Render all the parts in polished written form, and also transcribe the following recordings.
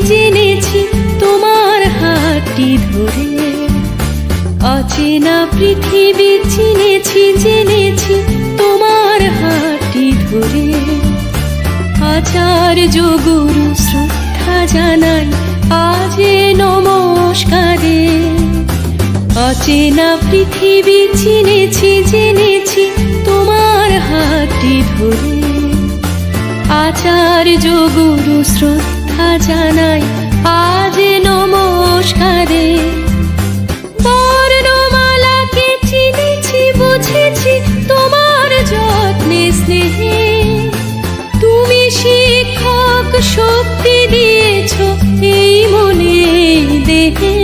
জেনেছি তোমার হাতটি ধরে। অচেনা পৃথিবী চিনেছি জেনেছি তোমার হাতটি ধরে। আচার্য গুরু শ্রদ্ধা জানাই আজ নমস্কারে। অচেনা পৃথিবী চিনেছি জেনেছি তোমার হাতটি ধরে। আচার্য গুরু শ্রদ্ধা জানাই আজ নমস্কারে। বর্ণমালাকে চিনেছি বুঝেছি তোমার যত্নে স্নেহে। তুমি শিক্ষক শক্তি দিয়েছ এই মনে এই দেহে।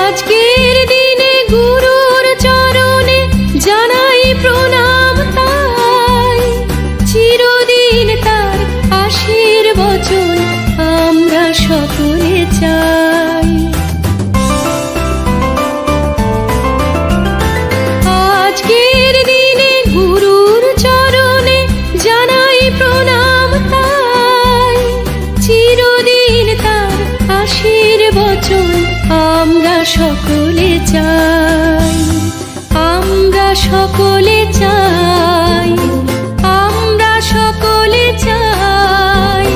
আজকের দিনে গুরুর চরণে জানাই প্রণাম তাই। চিরদিন তার আশীর্বচন আমরা সকলে চাই। আজকের দিনে গুরুর চরণে জানাই প্রণাম তাই। চিরদিন তার আশীর্বচন আমরা সকলে চাই। আমরা সকলে চাই। আমরা সকলে চাই।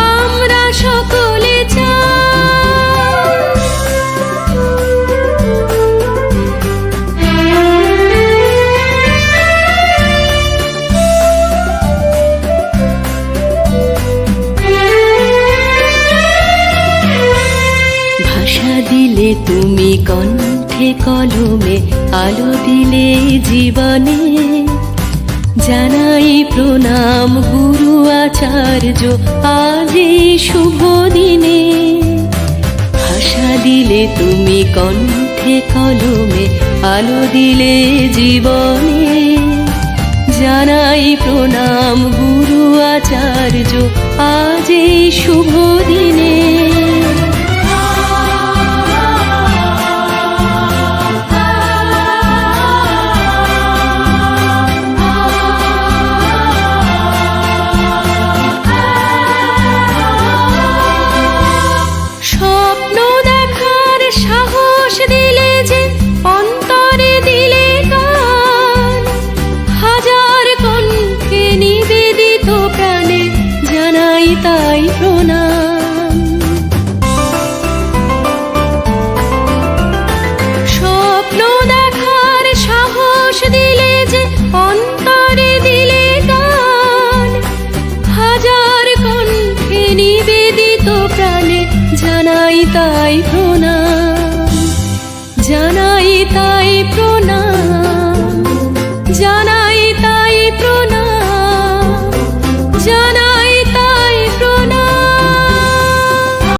আমরা সকলে ভাষা দিলে তুমি কণ্ঠে কলমে আলো দিলে জীবনে। জানাই প্রণাম গুরু আচার্য আজ এই শুভ দিনে। ভাষা দিলে তুমি কণ্ঠে কলমে আলো দিলে জীবনে। জানাই প্রণাম গুরু আচার্য আজ এই শুভ দিনে। স্বপ্ন দেখার সাহস দিলে যে অন্তরে দিলে গান। হাজার কণ্ঠে নিবেদিত প্রাণে জানাই তাই প্রণাম। স্বপ্ন দেখার সাহস দিলে যে অন্তরে দিলে গান। হাজার কণ্ঠে নিবেদিত প্রাণে জানাই তাই